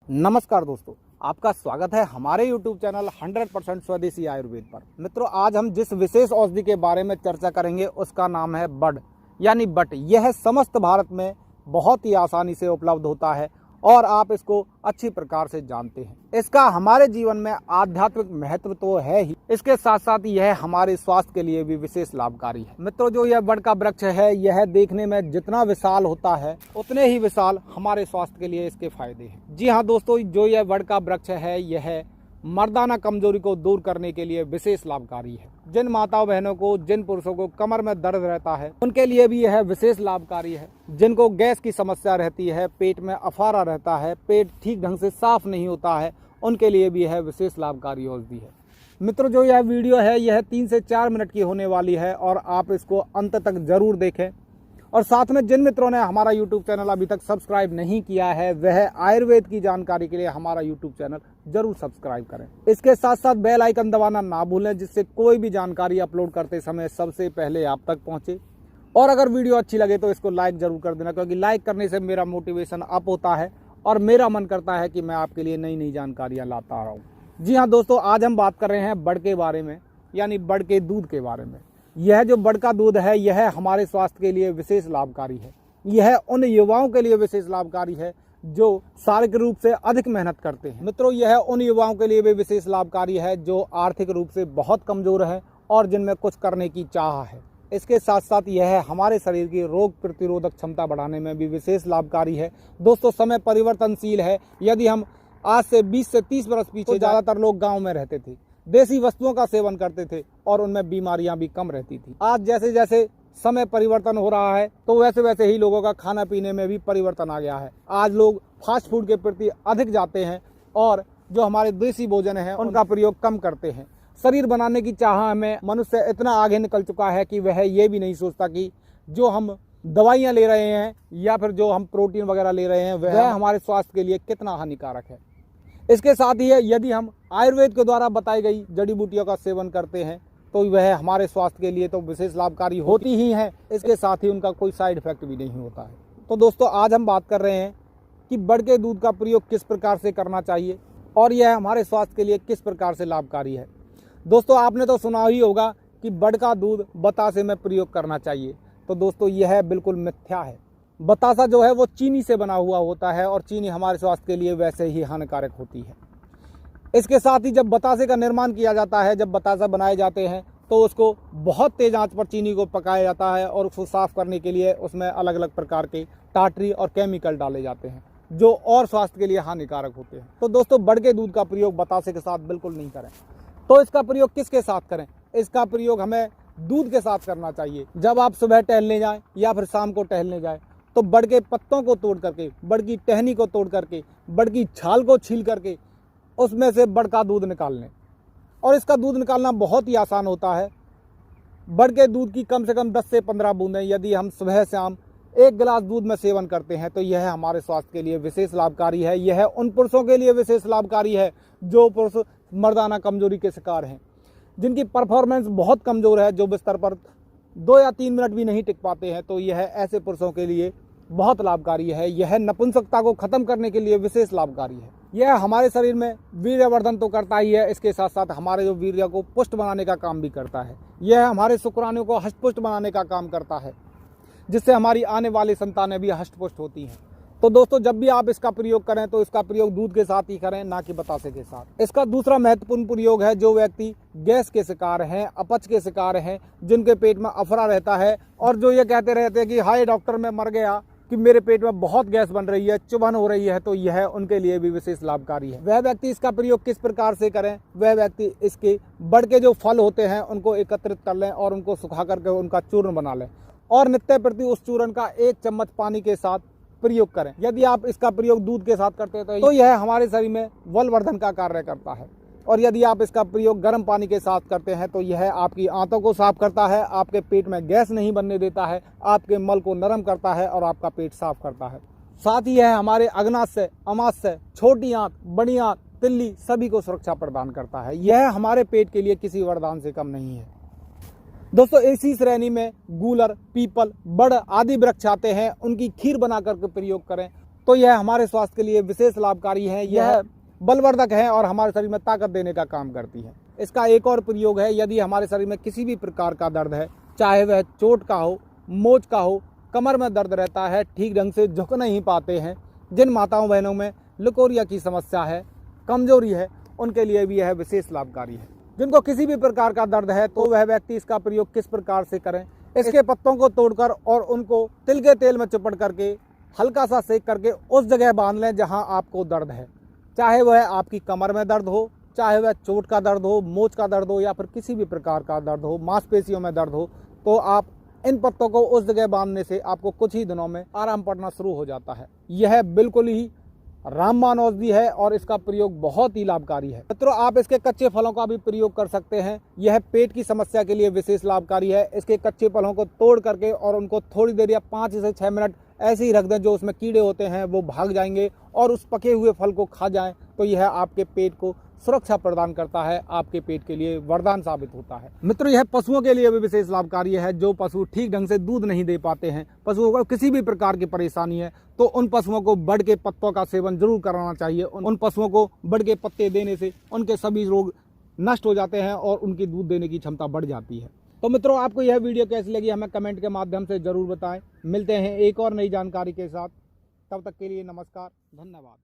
नमस्कार दोस्तों, आपका स्वागत है हमारे YouTube चैनल 100% स्वदेशी आयुर्वेद पर। मित्रों, आज हम जिस विशेष औषधि के बारे में चर्चा करेंगे उसका नाम है बड यानी बट। यह समस्त भारत में बहुत ही आसानी से उपलब्ध होता है और आप इसको अच्छी प्रकार से जानते हैं। इसका हमारे जीवन में आध्यात्मिक महत्व तो है ही, इसके साथ साथ यह हमारे स्वास्थ्य के लिए भी विशेष लाभकारी है। मित्रों, जो यह बड का वृक्ष है, यह देखने में जितना विशाल होता है उतने ही विशाल हमारे स्वास्थ्य के लिए इसके फायदे हैं। जी हाँ दोस्तों, जो यह बड का वृक्ष है, यह मर्दाना कमजोरी को दूर करने के लिए विशेष लाभकारी है। जिन माताओं बहनों को, जिन पुरुषों को कमर में दर्द रहता है, उनके लिए भी यह विशेष लाभकारी है। जिनको गैस की समस्या रहती है, पेट में अफारा रहता है, पेट ठीक ढंग से साफ नहीं होता है, उनके लिए भी यह विशेष लाभकारी औषधि है। मित्रों, जो यह वीडियो है, यह 3 से 4 मिनट की होने वाली है और आप इसको अंत तक जरूर देखें। और साथ में जिन मित्रों ने हमारा YouTube चैनल अभी तक सब्सक्राइब नहीं किया है, वह आयुर्वेद की जानकारी के लिए हमारा YouTube चैनल जरूर सब्सक्राइब करें। इसके साथ साथ बेल आइकन दबाना ना भूलें, जिससे कोई भी जानकारी अपलोड करते समय सबसे पहले आप तक पहुंचे। और अगर वीडियो अच्छी लगे तो इसको लाइक जरूर कर देना, क्योंकि लाइक करने से मेरा मोटिवेशन अप होता है और मेरा मन करता है कि मैं आपके लिए नई नई जानकारियाँ लाता रहूँ। जी हाँ दोस्तों, आज हम बात कर रहे हैं बड के बारे में, यानी बड के दूध के बारे में। यह जो बड का दूध है, यह हमारे स्वास्थ्य के लिए विशेष लाभकारी है। यह उन युवाओं के लिए विशेष लाभकारी है जो शारीरिक रूप से अधिक मेहनत करते हैं। मित्रों, यह उन युवाओं के लिए भी विशेष लाभकारी है जो आर्थिक रूप से बहुत कमजोर है और जिनमें कुछ करने की चाह है। इसके साथ साथ यह हमारे शरीर की रोग प्रतिरोधक क्षमता बढ़ाने में भी विशेष लाभकारी है। दोस्तों, समय परिवर्तनशील है। यदि हम आज से 20 से 30 वर्ष पीछे, ज़्यादातर लोग गाँव में रहते थे, देसी वस्तुओं का सेवन करते थे और उनमें बीमारियां भी कम रहती थी। आज जैसे जैसे समय परिवर्तन हो रहा है, तो वैसे वैसे ही लोगों का खाना पीने में भी परिवर्तन आ गया है। आज लोग फास्ट फूड के प्रति अधिक जाते हैं और जो हमारे देसी भोजन है उनका प्रयोग कम करते हैं। शरीर बनाने की चाह में मनुष्य इतना आगे निकल चुका है कि वह ये भी नहीं सोचता कि जो हम दवाइयाँ ले रहे हैं या फिर जो हम प्रोटीन वगैरह ले रहे हैं, वह हमारे स्वास्थ्य के लिए कितना हानिकारक है। इसके साथ ही यदि हम आयुर्वेद के द्वारा बताई गई जड़ी बूटियों का सेवन करते हैं तो वह हमारे स्वास्थ्य के लिए तो विशेष लाभकारी होती ही है। इसके साथ ही उनका कोई साइड इफेक्ट भी नहीं होता है। तो दोस्तों, आज हम बात कर रहे हैं कि बड के दूध का प्रयोग किस प्रकार से करना चाहिए और यह हमारे स्वास्थ्य के लिए किस प्रकार से लाभकारी है। दोस्तों, आपने तो सुना ही होगा कि बड का दूध बतासे में प्रयोग करना चाहिए। तो दोस्तों, यह बिल्कुल मिथ्या है। बतासा जो है वो चीनी से बना हुआ होता है और चीनी हमारे स्वास्थ्य के लिए वैसे ही हानिकारक होती है। इसके साथ ही जब बतासे का निर्माण किया जाता है, जब बतासा बनाए जाते हैं, तो उसको बहुत तेज आंच पर चीनी को पकाया जाता है और उसको साफ करने के लिए उसमें अलग अलग प्रकार के टाटरी और केमिकल डाले जाते हैं जो और स्वास्थ्य के लिए हानिकारक होते हैं। तो दोस्तों, बड के दूध का प्रयोग बतासे के साथ बिल्कुल नहीं करें। तो इसका प्रयोग किसके साथ करें? इसका प्रयोग हमें दूध के साथ करना चाहिए। जब आप सुबह टहलने जाएं या फिर शाम को टहलने जाएं, तो बड के पत्तों को तोड़ करके, बड की टहनी को तोड़ करके, बड की छाल को छील करके उसमें से बड का दूध निकाल लें। और इसका दूध निकालना बहुत ही आसान होता है। बड के दूध की कम से कम 10 से 15 बूंदें यदि हम सुबह शाम 1 गिलास दूध में सेवन करते हैं तो यह हमारे स्वास्थ्य के लिए विशेष लाभकारी है। यह उन पुरुषों के लिए विशेष लाभकारी है जो पुरुष मर्दाना कमजोरी के शिकार हैं, जिनकी परफॉर्मेंस बहुत कमज़ोर है, जो बिस्तर पर 2 या 3 मिनट भी नहीं टिक पाते हैं। तो यह ऐसे पुरुषों के लिए बहुत लाभकारी है। यह नपुंसकता को खत्म करने के लिए विशेष लाभकारी है। यह हमारे शरीर में वीर्यवर्धन तो करता ही है, इसके साथ साथ हमारे जो वीर्य को पुष्ट बनाने का काम भी करता है। यह हमारे शुक्राणुओं को हष्टपुष्ट बनाने का काम करता है, जिससे हमारी आने वाली संतानें भी हष्टपुष्ट होती हैं। तो दोस्तों, जब भी आप इसका प्रयोग करें तो इसका प्रयोग दूध के साथ ही करें, ना कि बतासे के साथ। इसका दूसरा महत्वपूर्ण प्रयोग है, जो व्यक्ति गैस के शिकार हैं, अपच के शिकार हैं, जिनके पेट में अफरा रहता है और जो ये कहते रहते हैं कि हाय डॉक्टर मैं मर गया, कि मेरे पेट में बहुत गैस बन रही है, चुभन हो रही है, तो यह उनके लिए भी विशेष लाभकारी है। वह व्यक्ति इसका प्रयोग किस प्रकार से करें? वह व्यक्ति इसके बड के जो फल होते हैं उनको एकत्रित कर लें और उनको सुखा करके उनका चूर्ण बना लें और नित्य प्रति उस चूर्ण का 1 चम्मच पानी के साथ प्रयोग करें। यदि आप इसका प्रयोग दूध के साथ करते हैं तो यह हमारे शरीर में बलवर्धन का कार्य करता है। और यदि आप इसका प्रयोग गर्म पानी के साथ करते हैं तो यह आपकी आंतों को साफ करता है, आपके पेट में गैस नहीं बनने देता है, आपके मल को नरम करता है और आपका पेट साफ करता है। साथ ही यह हमारे अग्नाशय, अमाशय, छोटी आंत, बड़ी आंत, तिल्ली सभी को सुरक्षा प्रदान करता है। यह हमारे पेट के लिए किसी वरदान से कम नहीं है। दोस्तों, इसी श्रेणी में गूलर, पीपल, बड़ आदि वृक्ष आते हैं। उनकी खीर बना करके प्रयोग करें तो यह हमारे स्वास्थ्य के लिए विशेष लाभकारी है। यह बलवर्धक है और हमारे शरीर में ताकत देने का काम करती है। इसका एक और प्रयोग है, यदि हमारे शरीर में किसी भी प्रकार का दर्द है, चाहे वह चोट का हो, मोच का हो, कमर में दर्द रहता है, ठीक ढंग से झुक नहीं पाते हैं, जिन माताओं बहनों में लकोरिया की समस्या है, कमजोरी है, उनके लिए भी यह विशेष लाभकारी है। जिनको किसी भी प्रकार का दर्द है तो वह व्यक्ति इसका प्रयोग किस प्रकार से करें, इसके पत्तों को तोड़कर और उनको तिल के तेल में चुपड़ करके हल्का सा सेक करके उस जगह बांध लें जहां आपको दर्द है, चाहे वह आपकी कमर में दर्द हो, चाहे वह चोट का दर्द हो, मोच का दर्द हो, या फिर किसी भी प्रकार का दर्द हो, मांसपेशियों में दर्द हो, तो आप इन पत्तों को उस जगह बांधने से आपको कुछ ही दिनों में आराम पड़ना शुरू हो जाता है। यह बिल्कुल ही रामबाण औषधि है और इसका प्रयोग बहुत ही लाभकारी है। मित्रों, आप इसके कच्चे फलों का भी प्रयोग कर सकते हैं। यह पेट की समस्या के लिए विशेष लाभकारी है। इसके कच्चे फलों को तोड़ करके और उनको थोड़ी देर या 5 से 6 मिनट ऐसे ही रख दें, जो उसमें कीड़े होते हैं वो भाग जाएंगे और उस पके हुए फल को खा जाएं, तो यह आपके पेट को सुरक्षा प्रदान करता है, आपके पेट के लिए वरदान साबित होता है। मित्रों, यह पशुओं के लिए भी विशेष लाभकारी है। जो पशु ठीक ढंग से दूध नहीं दे पाते हैं, पशुओं को किसी भी प्रकार की परेशानी है, तो उन पशुओं को बड़ के पत्तों का सेवन जरूर कराना चाहिए। उन पशुओं को बड़ के पत्ते देने से उनके सभी रोग नष्ट हो जाते हैं और उनकी दूध देने की क्षमता बढ़ जाती है। तो मित्रों, आपको यह वीडियो कैसी लगी हमें कमेंट के माध्यम से जरूर बताएं। मिलते हैं एक और नई जानकारी के साथ, तब तक के लिए नमस्कार, धन्यवाद।